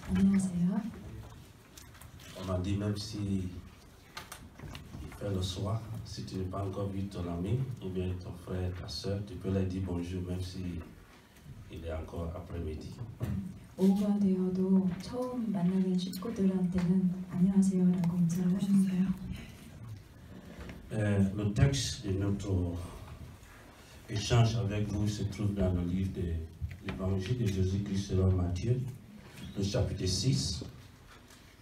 안녕하세요. On m'a dit même si il fait le soir, si tu n'as pas encore vu ton ami ou bien ton frère, ta soeur, tu peux leur dire bonjour même si il est encore après-midi. 오후가 되어도 처음 만나는 식구들한테는 안녕하세요라고 인사를 하셨어요. Le texte de notre échange avec vous se trouve dans le livre de l'Évangile de Jésus-Christ selon Matthieu, le chapitre 6.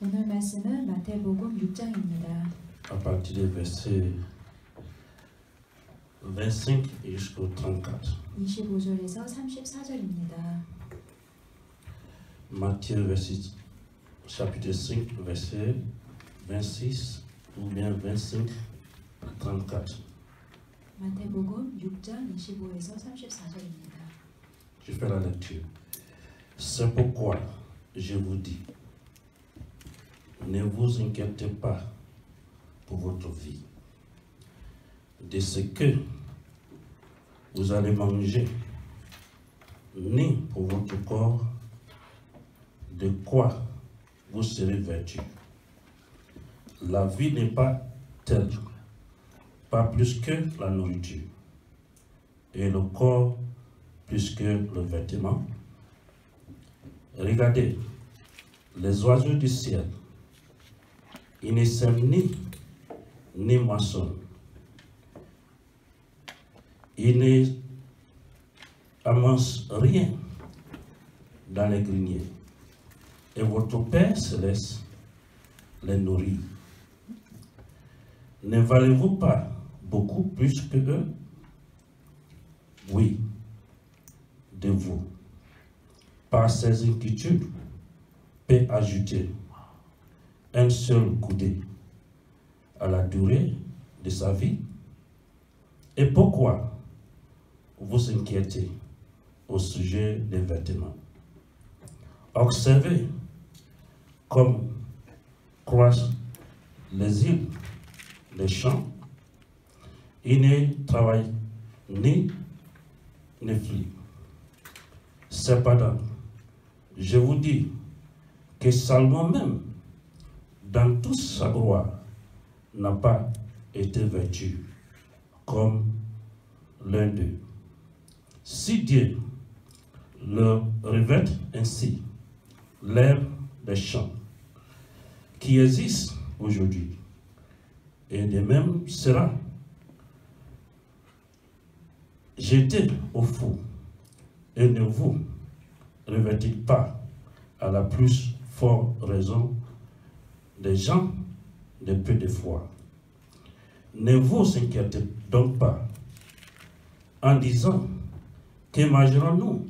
오늘 말씀은 마태복음 6장입니다. À partir du verset 25 jusqu'au 34. 25절에서 34절입니다. Matthieu chapitre 5, verset 26 ou bien 25 à 34. 마태복음 6장 25에서 34절입니다. Je fais la lecture. C'est pourquoi je vous dis, ne vous inquiétez pas pour votre vie, de ce que vous allez manger, ni pour votre corps, de quoi vous serez vêtus. La vie n'est pas telle, pas plus que la nourriture, et le corps plus que le vêtement. Regardez les oiseaux du ciel, ils ne sèment ni moissonnent, ils ne amassent rien dans les greniers, et votre Père céleste les nourrit. Ne valez-vous pas beaucoup plus que eux? Oui, de vous. Par ces inquiétudes, peut ajouter un seul coudée à la durée de sa vie. Et pourquoi vous inquiétez au sujet des vêtements? Observez comme croissent les îles, les champs. Ils ne travaillent ni ne flient. Cependant, je vous dis que Salomon même, dans toute sa gloire, n'a pas été vêtu comme l'un d'eux. Si Dieu le revêt ainsi, l'herbe des champs qui existe aujourd'hui, et de même sera jeté au feu, et ne vous revêtez pas à la plus forte raison des gens de peu de foi. Ne vous inquiétez donc pas en disant que mangerons-nous,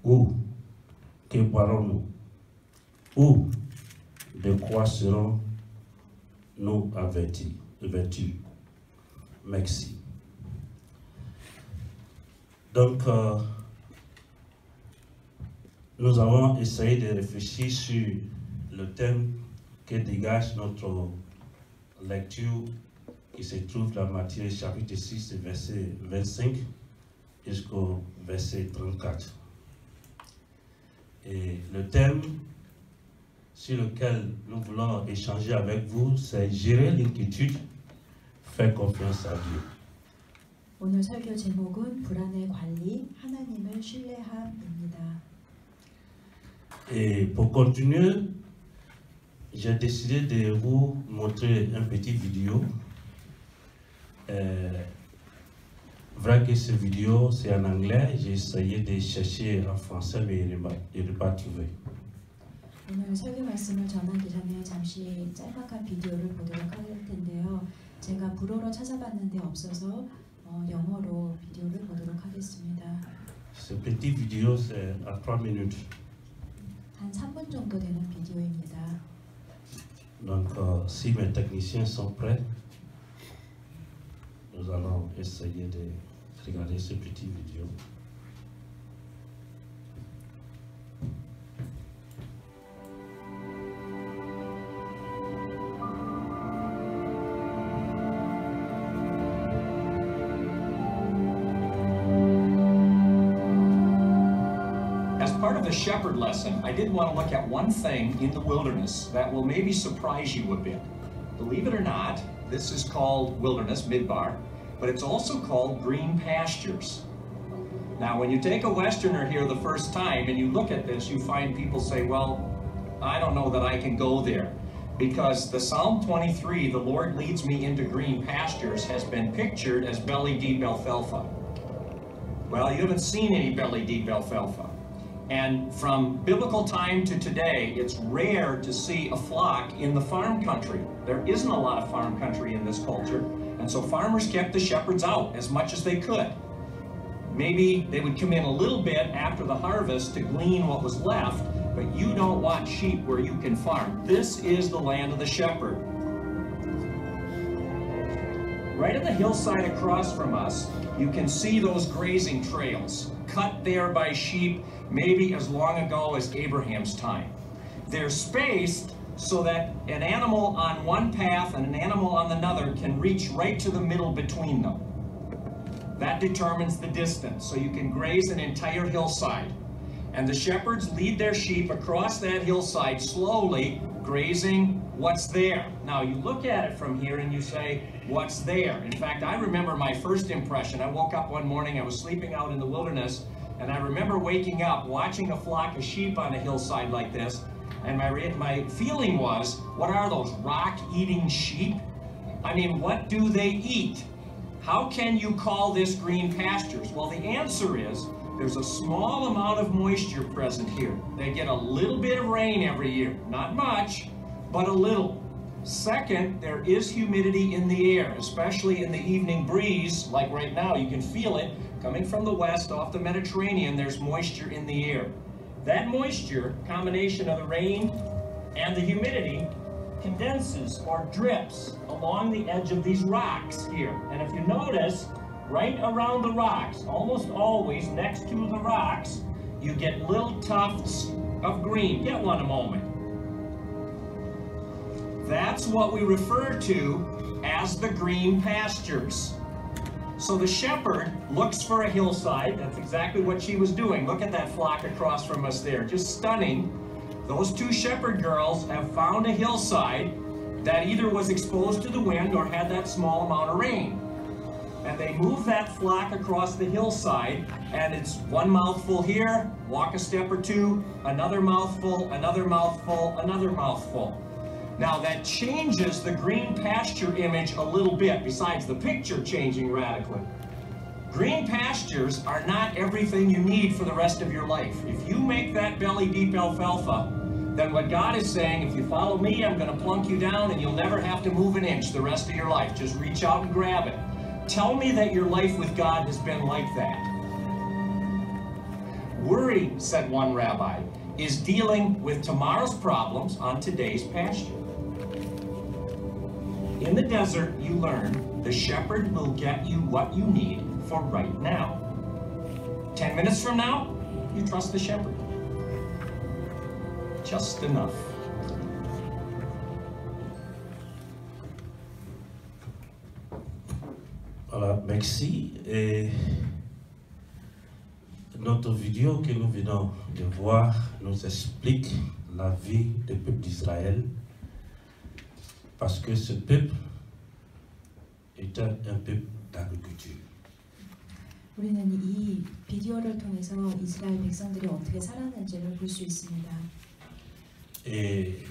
ou que boirons-nous, ou de quoi serons-nous vêtus. Merci. Donc, nous avons essayé de réfléchir sur le thème que dégage notre lecture qui se trouve dans Matthieu chapitre 6, verset 25 jusqu'au verset 34. Et le thème sur lequel nous voulons échanger avec vous, c'est gérer l'inquiétude, faire confiance à Dieu. 오늘 설교 제목은 불안의 관리, 하나님을 신뢰함입니다. Et pour continuer, j'ai décidé de vous montrer un petit vidéo. Vrai que cette vidéo c'est en anglais, j'ai essayé de chercher en français mais je n'ai pas trouvé. 오늘 설교 말씀을 전하기 전에 잠시 짤막한 비디오를 보도록 할 텐데요. 제가 불어로 찾아봤는데 없어서 영어로 비디오를 보도록 하겠습니다. Ce petit vidéo c'est à 3 minutes. 한 3분 정도 되는 비디오입니다. Donc si mes techniciens sont prêts, nous allons essayer de regarder ce petit vidéo. part of the shepherd lesson, I did want to look at one thing in the wilderness that will maybe surprise you a bit. Believe it or not, this is called wilderness, Midbar, but it's also called green pastures. Now, when you take a Westerner here the first time and you look at this, you find people say, well, I don't know that I can go there. Because the Psalm 23, the Lord leads me into green pastures, has been pictured as belly deep alfalfa. Well, you haven't seen any belly deep alfalfa. And from biblical time to today, it's rare to see a flock in the farm country. There isn't a lot of farm country in this culture. And so farmers kept the shepherds out as much as they could. Maybe they would come in a little bit after the harvest to glean what was left, but you don't want sheep where you can farm. This is the land of the shepherd. Right on the hillside across from us, you can see those grazing trails, cut there by sheep maybe as long ago as Abraham's time. They're spaced so that an animal on one path and an animal on another can reach right to the middle between them. That determines the distance, so you can graze an entire hillside. And the shepherds lead their sheep across that hillside slowly, grazing what's there. Now, you look at it from here and you say, what's there? In fact, I remember my first impression. I woke up one morning, I was sleeping out in the wilderness, and I remember waking up, watching a flock of sheep on a hillside like this, and my feeling was, what are those, rock-eating sheep? I mean, what do they eat? How can you call this green pastures? Well, the answer is, there's a small amount of moisture present here. They get a little bit of rain every year. Not much, but a little. Second, there is humidity in the air, especially in the evening breeze, like right now. You can feel it coming from the west off the Mediterranean. There's moisture in the air. That moisture, combination of the rain and the humidity, condenses or drips along the edge of these rocks here. And if you notice, right around the rocks, almost always next to the rocks, you get little tufts of green. Get one a moment. That's what we refer to as the green pastures. So the shepherd looks for a hillside. That's exactly what she was doing. Look at that flock across from us there. Just stunning. Those two shepherd girls have found a hillside that either was exposed to the wind or had that small amount of rain. And they move that flock across the hillside, and it's one mouthful here, walk a step or two, another mouthful, another mouthful, another mouthful. Now that changes the green pasture image a little bit, besides the picture changing radically. Green pastures are not everything you need for the rest of your life. If you make that belly deep alfalfa, then what God is saying, if you follow me, I'm going to plunk you down and you'll never have to move an inch the rest of your life. Just reach out and grab it. Tell me that your life with God has been like that. Worry, said one rabbi, is dealing with tomorrow's problems on today's pasture. In the desert, you learn the shepherd will get you what you need for right now. 10 minutes from now, you trust the shepherd. Just enough. Voilà, merci. Et notre vidéo que nous venons de voir nous explique la vie du peuple d'Israël, parce que ce peuple était un peuple d'agriculture. 우리는 이 비디오를 통해서 이스라엘 백성들이 어떻게 살았는지를 볼 수 있습니다. Et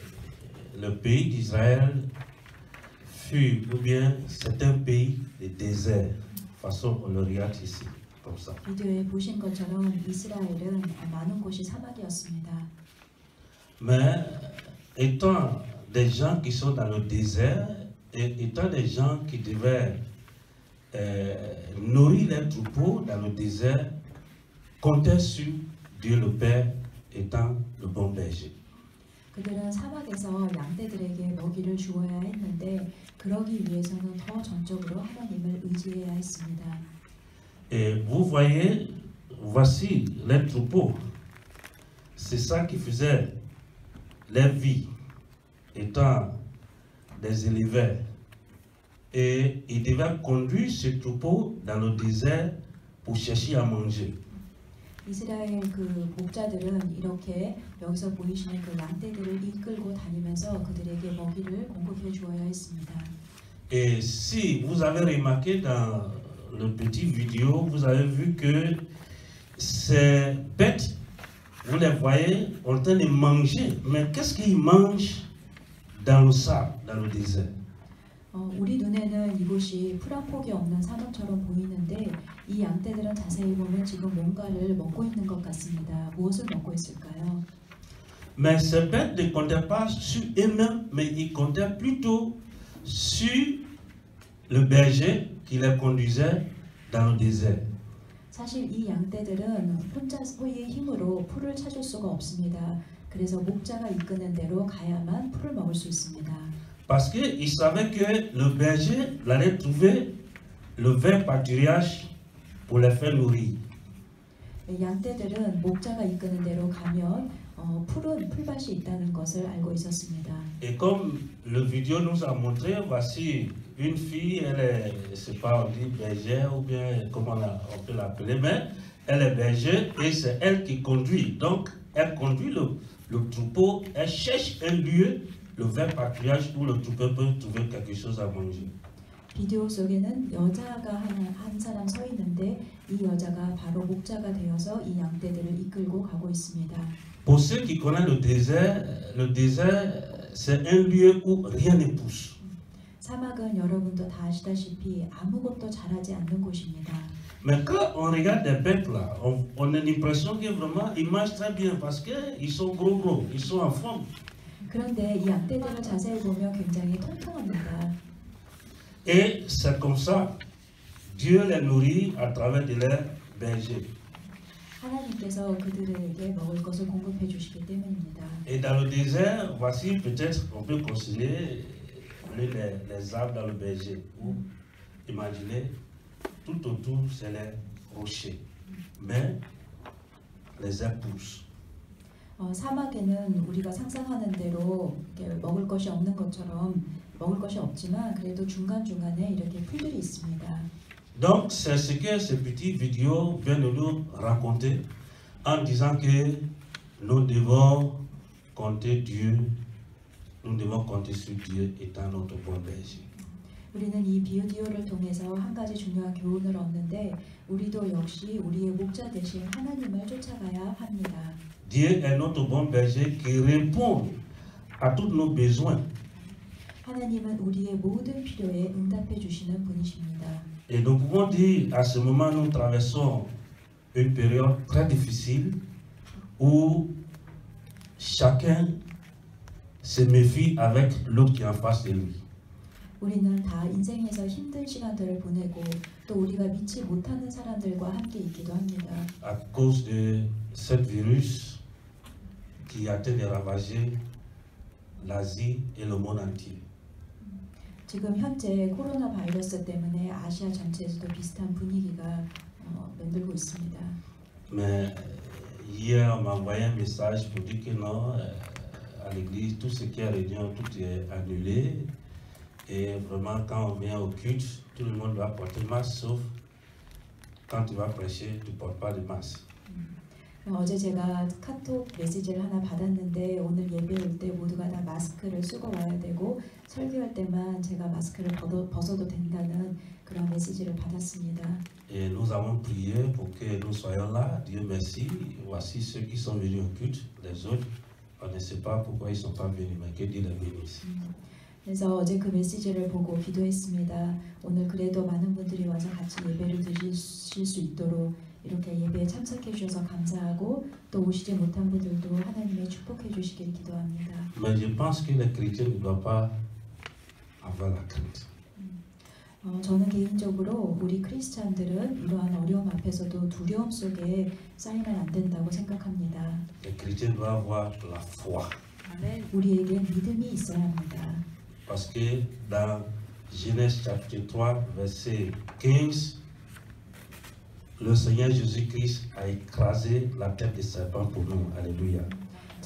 le pays d'Israël fut, ou bien c'est un pays de désert, façon on le regarde ici, comme ça. 비디오에 보신 것처럼 이스라엘은 많은 곳이 사막이었습니다. Mais étant des gens qui sont dans le désert et étant des gens qui devaient nourrir les troupeaux dans le désert, comptaient sur Dieu le Père étant le bon berger. 그들은 사막에서 양떼들에게 먹이를 주어야 했는데 그러기 위해서는 더 전적으로 하나님을 의지해야 했습니다. Et vous voyez, voici les troupeaux. C'est ça qui faisait leur vie, étant des éleveurs. Et ils devaient conduire ce troupeau dans le désert pour chercher à manger. 이스라엘 그 목자들은 이렇게 여기서 보이시는 그 양떼들을 이끌고 다니면서 그들에게 먹이를 공급해 주어야 했습니다. Et si vous avez remarqué dans le petit vidéo, vous avez vu que ces bêtes, vous les voyez en train de manger. Mais qu'est-ce qu'ils mangent dans le sable, dans le désert? 우리 눈에는 이곳이 풀 한 폭이 없는 사막처럼 보이는데 이 양떼들은 자세히 보면 지금 뭔가를 먹고 있는 것 같습니다. 무엇을 먹고 있을까요? Mais ces bêtes ne comptaient pas sur eux-mêmes, mais ils comptaient plutôt sur le berger qui les conduisait dans le désert. 사실 이 양떼들은 혼자서의 힘으로 풀을 찾을 수가 없습니다. 그래서 목자가 이끄는 대로 가야만 풀을 먹을 수 있습니다. Parce qu'ils savaient que le berger allait trouver le vert pâturage pour les faire nourrir. 양떼들은 목자가 이끄는 대로 가면 풀은 풀밭이 있다는 것을 알고 있었습니다. Et comme le vidéo nous a montré, voici une fille, elle est, je sais pas, on dit bergère ou bien comment on peut l'appeler, mais elle est bergère et c'est elle qui conduit. Donc, elle conduit le troupeau, elle cherche un lieu, le vert pâturage où le troupeau peut trouver quelque chose à manger. 비디오 속에는 여자가 한 사람 서 있는데 이 여자가 바로 목자가 되어서 이 양떼들을 이끌고 가고 있습니다. Pour ceux qui connaissent le désert, c'est un lieu où rien ne pousse. 사막은 여러분도 다 아시다시피 아무것도 자라지 않는 곳입니다. Mais quand on regarde des bêtes là, on a l'impression que vraiment ils mangent très bien parce qu'ils sont gros, ils sont en forme. 그런데 이 양떼들을 자세히 보면 굉장히 통통합니다. Et c'est comme ça, Dieu les nourrit à travers de leurs bergers. 하나님께서 그들에게 먹을 것을 공급해 주시기 때문입니다. Et dans le désert, voici peut-être on peut considérer les arbres dans le berger. Ou imaginez, tout autour c'est les rochers, mais les herbes poussent. 사막에는 우리가 상상하는 대로 이렇게 먹을 것이 없는 것처럼 먹을 것이 없지만 그래도 중간중간에 이렇게 풀들이 있습니다. Donc c'est ce que ce petit vidéo vient de nous raconter en disant que nous devons compter Dieu, nous devons compter sur Dieu étant notre bon berger. 우리는 이 비디오를 통해서 한 가지 중요한 교훈을 얻는데 우리도 역시 우리의 목자 대신 하나님을 쫓아가야 합니다. Dieu est notre bon berger qui répond à tous nos besoins. 하나님은 우리의 모든 필요에 응답해 주시는 분이십니다. Et nous pouvons dire à ce moment nous traversons une période très difficile où chacun se méfie avec l'autre qui est en face de lui. 우리는 다 인생에서 힘든 시간들을 보내고 또 우리가 믿지 못하는 사람들과 함께 있기도 합니다. À cause de ce virus qui a été ravager l'Asie et le monde entier. 지금 현재 코로나 바이러스 때문에 아시아 전체에서도 비슷한 분위기가 만들고 있습니다. Mais hier on m'a envoyé un message pour dire que non, à l'église tout ce qui est réunion tout est annulé et vraiment quand on vient au culte tout le monde doit porter masque sauf quand tu vas prêcher tu portes pas de masque. 어제 제가 카톡 메시지를 하나 받았는데 오늘 예배 올 때 모두가 다 마스크를 쓰고 와야 되고 설교할 때만 제가 마스크를 벗어도 된다는 그런 메시지를 받았습니다. Et nous avons prié pour que nous soyons là. Dieu merci. Voici ceux qui sont venus au culte. Les autres, on ne sait pas pourquoi ils ne sont pas venus, mais que Dieu les bénisse. 그래서 어제 그 메시지를 보고 기도했습니다. 오늘 그래도 많은 분들이 와서 같이 예배를 드실 수 있도록 이렇게 예배에 참석해 주셔서 감사하고 또 오시지 못한 분들도 하나님의 축복해 주시길 기도합니다. Mais je pense que les chrétiens ne doivent pas avoir la crainte. 저는 개인적으로 우리 크리스찬들은 이러한 어려움 앞에서도 두려움 속에 쌓이면 안 된다고 생각합니다. Les chrétiens doivent avoir la foi. 우리에게 믿음이 있어야 합니다. Parce que dans Genèse chapitre 3, verset 15, le Seigneur Jésus-Christ a écrasé la tête des serpents pour nous. Alléluia.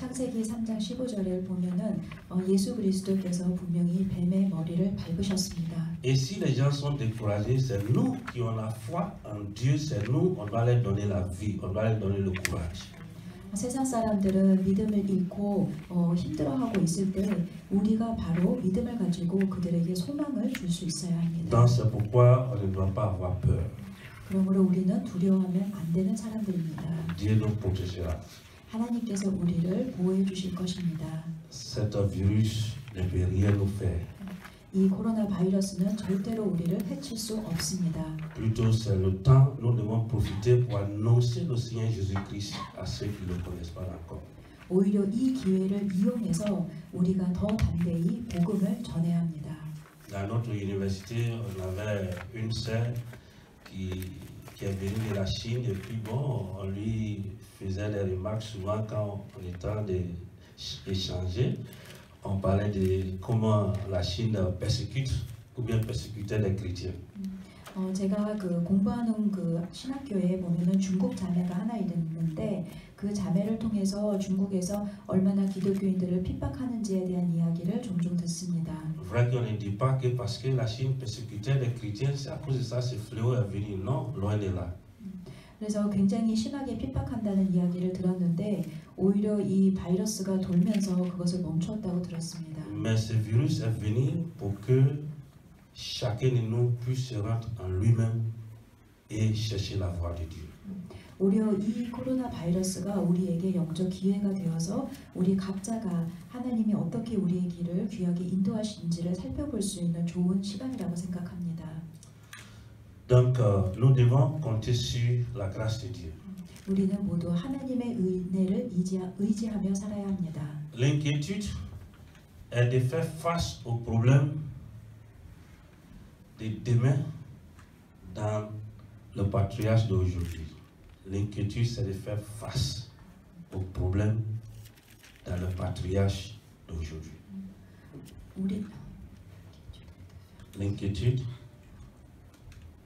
창세기 3장 15절을 보면은 예수 그리스도께서 분명히 뱀의 머리를 밟으셨습니다. Et si les gens sont découragés, c'est nous qui avons la foi en Dieu, c'est nous, on doit leur donner la vie, on doit leur donner le courage. 세상 사람들은 믿음을 잃고 힘들어하고 있을 때 우리가 바로 믿음을 가지고 그들에게 소망을 줄 수 있어야 합니다. Donc c'est pourquoi on ne doit pas avoir peur. 그러므로 우리는 두려워하면 안 되는 사람들입니다. Dieu nous protégera. 하나님께서 우리를 보호해 주실 것입니다. Cet virus ne peut rien nous faire. 이 코로나 바이러스는 절대로 우리를 해칠 수 없습니다. Plutôt c'est le temps, nous devons profiter pour annoncer le Seigneur Jésus-Christ à ceux qui ne le connaissent pas encore. 오히려 이 기회를 이용해서 우리가 더 담대히 복음을 전해야 합니다. Dans notre université, on avait une sœur qui est venue de la Chine et puis bon, on lui faisait des remarques souvent quand on était en train d'échanger. On parlait de comment la Chine persécute ou bien persécutait les chrétiens. 제가 그 공부하는 그 신학교에 보면은 중국 자매가 하나 있는데 그 자매를 통해서 중국에서 얼마나 기독교인들을 핍박하는지에 대한 이야기를 종종 듣습니다. Vrai qu'on ne dit pas que parce que la Chine persécutait les chrétiens, c'est à cause de ça ce fléau est venu. Non, loin de là. 그래서 굉장히 심하게 핍박한다는 이야기를 들었는데 오히려 이 바이러스가 돌면서 그것을 멈췄다고 들었습니다. Mais ce virus est venu pour que chacun de nous puisse se rendre en lui-même et chercher la voie de Dieu. 오히려 이 코로나 바이러스가 우리에게 영적 기회가 되어서 우리 각자가 하나님이 어떻게 우리의 길을 귀하게 인도하시는지를 살펴볼 수 있는 좋은 시간이라고 생각합니다. Donc, nous devons compter sur la grâce de Dieu. 우리는 모두 하나님의 은혜를 의지하며 살아야 합니다. L'inquiétude est de faire face aux problèmes de demain dans le patriarche d'aujourd'hui. L'inquiétude, c'est de faire face aux problèmes dans le patriarche d'aujourd'hui. L'inquiétude.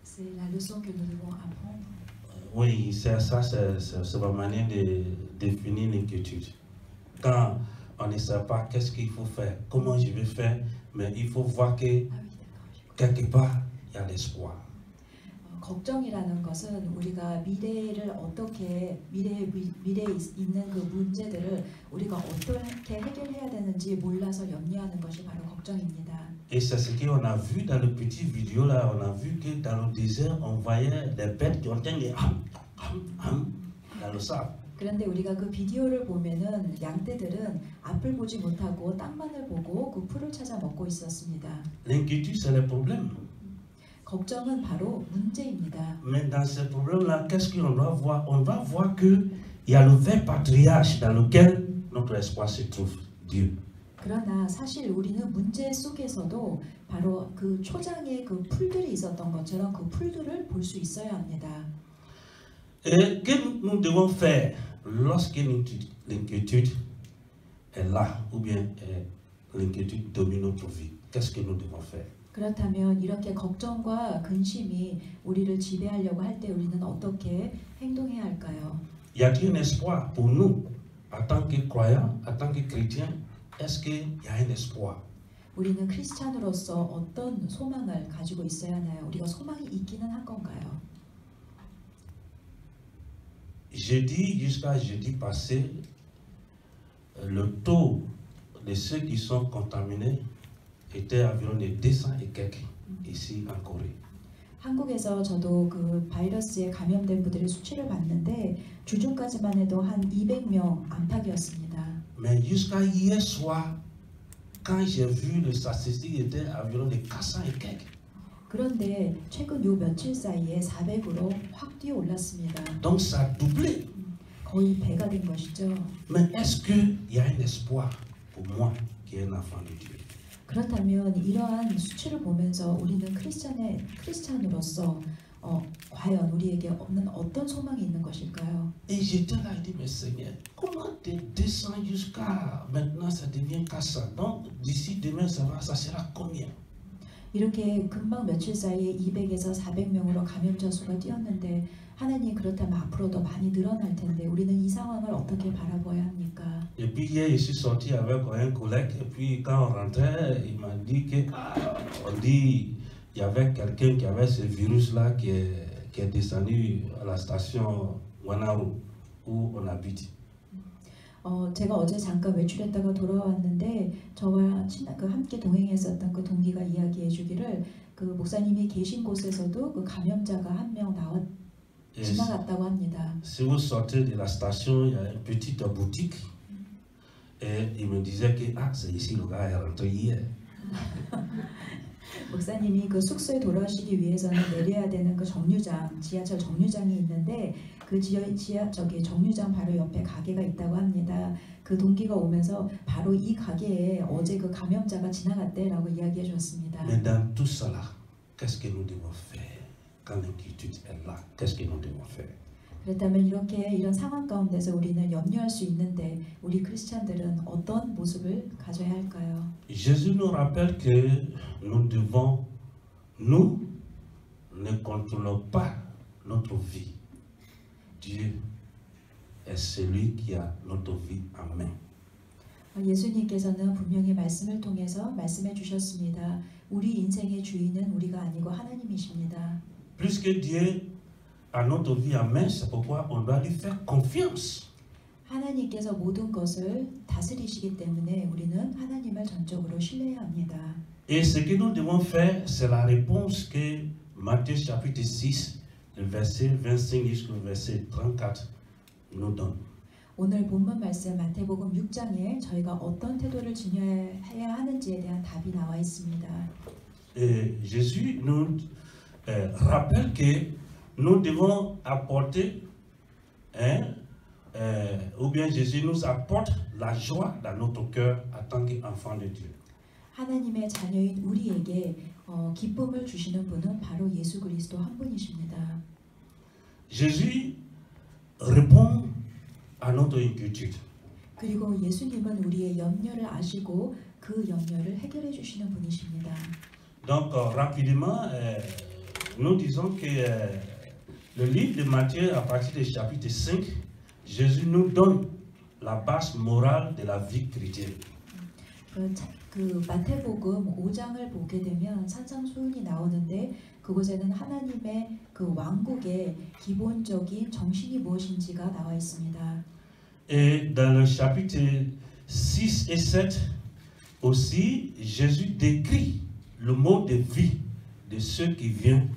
C'est la leçon que nous devons apprendre. Oui, c'est ça, c'est ma manière de définir l'inquiétude. Quand on ne sait pas qu'est-ce qu'il faut faire, comment je vais faire, mais il faut voir que quelque part, il y a l'espoir. 걱정이라는 것은 우리가 미래를 어떻게 미래에 있는 그 문제들을 우리가 어떻게 해결해야 되는지 몰라서 염려하는 것이 바로 걱정입니다. Et c'est ce qu'on a vu dans le petit vidéo là, on a vu que dans le désert, on voyait des bêtes qui ont été dans le sable. 그런데 우리가 그 비디오를 보면은 양떼들은 앞을 보지 못하고 땅만을 보고 그 풀을 찾아 먹고 있었습니다. L'inquiétude, c'est le problème. 걱정은 바로 문제입니다. Mais dans ce problème-là, qu'est-ce qu'on doit voir? On va voir qu'il y a le vrai patriarche dans lequel notre espoir se trouve, Dieu. 그러나 사실 우리는 문제 속에서도 바로 그 초장에 그 풀들이 있었던 것처럼 그 풀들을 볼 수 있어야 합니다. Et que nous devons faire lorsque l'inquiétude est là, ou bien l'inquiétude domine notre vie? Qu'est-ce que nous devons faire? 그렇다면 이렇게 걱정과 근심이 우리를 지배하려고 할 때 우리는 어떻게 행동해야 할까요? Y a-t-il un espoir pour nous, en tant que croyants, en tant que chrétiens? Est-ce qu'il y a un espoir? 우리는 크리스찬으로서 어떤 소망을 가지고 있어야 하나요? 우리가 소망이 있기는 한 건가요? Jeudi jusqu'à jeudi passé, le taux de ceux qui sont contaminés était environ de 200 et quelques ici en Corée. 한국에서 저도 그 바이러스에 감염된 분들의 수치를 봤는데 주중까지만 해도 한 200명 안팎이었습니다. Mais jusqu'à hier soir, quand j'ai vu le statistique était environ de 400 et quelques. 그런데 최근 요 며칠 사이에 400으로 확 뛰어 올랐습니다. Donc ça a doublé. 거의 배가 된 것이죠. Mais est-ce qu'il y a un espoir pour moi qui est un enfant de Dieu? 그렇다면 이러한 수치를 보면서 우리는 크리스찬으로서 과연 우리에게 없는 어떤 소망이 있는 것일까요? Et j'étais là et dit, mais Seigneur, comment de 200 jusqu'à maintenant ça devient 400? Donc d'ici demain ça sera combien? 이렇게 금방 며칠 사이에 200에서 400명으로 감염자 수가 뛰었는데 하나님 그렇다면 앞으로 더 많이 늘어날 텐데 우리는 이 상황을 어떻게 바라봐야 합니까? Et puis hier, je suis sorti avec un collègue et puis quand on rentrait, il m'a dit que on dit il y avait quelqu'un qui avait ce virus-là qui est descendu à la station Wanaru où on habite. 제가 어제 잠깐 외출했다가 돌아왔는데 저와 함께 동행했었던 그 동기가 이야기해 주기를 그 목사님이 계신 곳에서도 그 감염자가 한 명 지나갔다고 합니다. Si vous sortez de la station, il y a une petite boutique et il me disait que c'est ici le gars est rentré hier. 목사님이 그 숙소에 돌아오시기 위해서는 내려야 되는 그 정류장, 지하철 정류장이 있는데 그 저기 정류장 바로 옆에 가게가 있다고 합니다. 그 동기가 오면서 바로 이 가게에 어제 그 감염자가 지나갔대라고 이야기해 줬습니다. Mais dans tout cela, qu'est-ce que nous devons faire quand l'inquiétude est là? Qu'est-ce que nous devons faire? 그렇다면 이런 상황 가운데서 우리는 염려할 수 있는데 우리 크리스찬들은 어떤 모습을 가져야 할까요? Jésus nous rappelle que nous devons, nous ne contrôlons pas notre vie. Dieu est celui qui a notre vie en main. 예수님께서는 분명히 말씀을 통해서 말씀해 주셨습니다. 우리 인생의 주인은 우리가 아니고 하나님이십니다. Puisque Dieu a notre vie en main, c'est pourquoi on doit lui faire confiance. 하나님께서 모든 것을 다스리시기 때문에 우리는 하나님을 전적으로 신뢰해야 합니다. Et ce que nous devons faire, c'est la réponse que Matthieu chapitre 6, le verset 25 jusqu'au verset 34 nous donne. 오늘 본문 말씀 마태복음 6장에 저희가 어떤 태도를 지녀야 하는지에 대한 답이 나와 있습니다. Et Jésus nous rappelle que nous devons apporter, ou bien Jésus nous apporte la joie dans notre cœur en tant qu'enfant de Dieu. 하나님의 자녀인 우리에게 기쁨을 주시는 분은 바로 예수 그리스도 한 분이십니다. Jésus répond à notre inquiétude. 그리고 예수님은 우리의 염려를 아시고 그 염려를 해결해 주시는 분이십니다. Donc rapidement, nous disons que le livre de Matthieu, à partir du chapitre 5, Jésus nous donne la base morale de la vie chrétienne. 그 마태복음 5장을 보게 되면 산상수훈이 나오는데 그곳에는 하나님의 그 왕국의 기본적인 정신이 무엇인지가 나와 있습니다. Et dans le chapitre 6 et 7 aussi, Jésus décrit le mode de vie de ceux qui viennent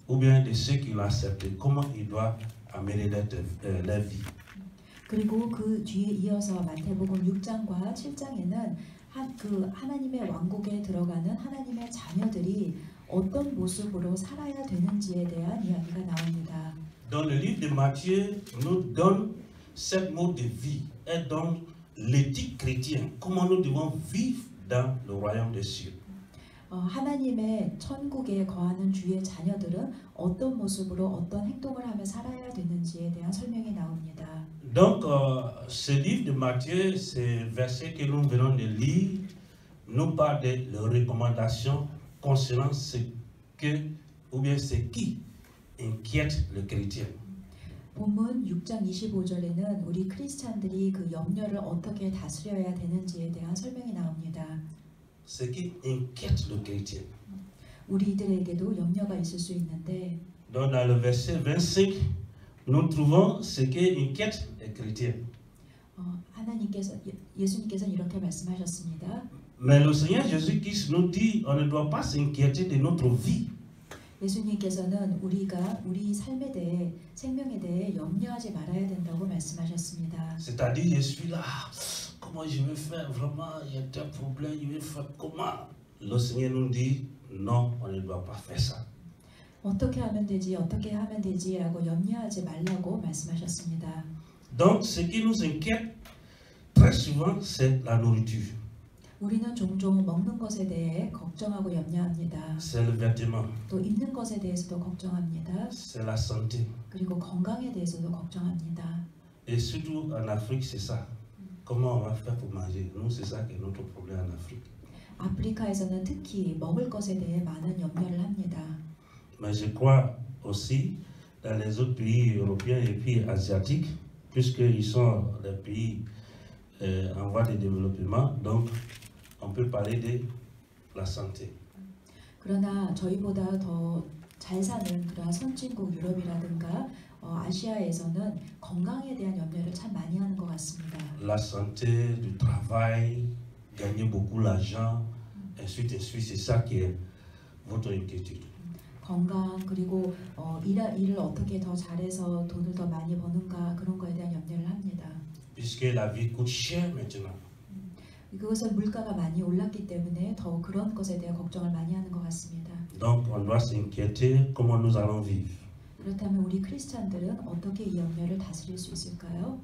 ou bien de ceux qui l'ont accepté, comment ils doivent amener leur vie. 그리고 그 뒤에 이어서 마태복음 6장과 7장에는 하나님의 왕국에 들어가는 하나님의 자녀들이 어떤 모습으로 살아야 되는지에 대한 이야기가 나옵니다. Dans le livre de Matthieu, nous donne cette mode de vie et donc l'éthique chrétienne, comment nous devons vivre dans le royaume des cieux. 하나님의 천국에 거하는 주의 자녀들은 어떤 모습으로 어떤 행동을 하며 살아야 되는지에 대한 설명이 나옵니다. Donc, ce livre de Matthieu, ces versets que nous venons de lire, nous parle de leurs recommandations concernant ce que, ou bien ce qui inquiète le chrétien. 본문 6장 25절에는 우리 크리스찬들이 그 염려를 어떻게 다스려야 되는지에 대한 설명이 나옵니다. Ce qui inquiète le chrétien. 우리들에게도 염려가 있을 수 있는데 Donc, dans le verset 25, nous trouvons ce qui inquiète les chrétiens. 예수님께서는 이렇게 말씀하셨습니다. Mais le Seigneur Jésus-Christ nous dit, on ne doit pas s'inquiéter de notre vie. 예수님께서는 우리가 우리 삶에 대해 생명에 대해 염려하지 말아야 된다고 말씀하셨습니다. C'est-à-dire, je suis là, comment je vais faire vraiment, il y a tel problème, je vais faire comment? Le Seigneur nous dit, non, on ne doit pas faire ça. 어떻게 하면 되지라고 염려하지 말라고 말씀하셨습니다. Donc, ce qui nous inquiète très souvent, c'est la nourriture. 우리는 종종 먹는 것에 대해 걱정하고 염려합니다. C'est le vêtement. 또 입는 것에 대해서도 걱정합니다. C'est la santé. 그리고 건강에 대해서도 걱정합니다. Et surtout en Afrique, c'est ça. Comment on va faire pour manger? Nous, c'est ça qui est notre problème en Afrique. 아프리카에서는 특히 먹을 것에 대해 많은 염려를 합니다. Mais je crois aussi dans les autres pays européens et pays asiatiques, puisqu'ils sont des pays en voie de développement, donc on peut parler de la santé. 그러나 저희보다 더 잘 사는 그러한 선진국 유럽이라든가 아시아에서는 건강에 대한 염려를 참 많이 하는 것 같습니다. La santé, du travail, gagner beaucoup d'argent, ainsi de suite, c'est ça qui est votre inquiétude. 건강 그리고 일을 어떻게 더 잘해서 돈을 더 많이 버는가 그런 거에 대한 염려를 합니다. Puisque la vie coûte cher maintenant. 그것은 물가가 많이 올랐기 때문에 더 그런 것에 대해 걱정을 많이 하는 것 같습니다. Donc on doit s'inquiéter comment nous allons vivre. 그렇다면 우리 크리스찬들은 어떻게 이 염려를 다스릴 수 있을까요?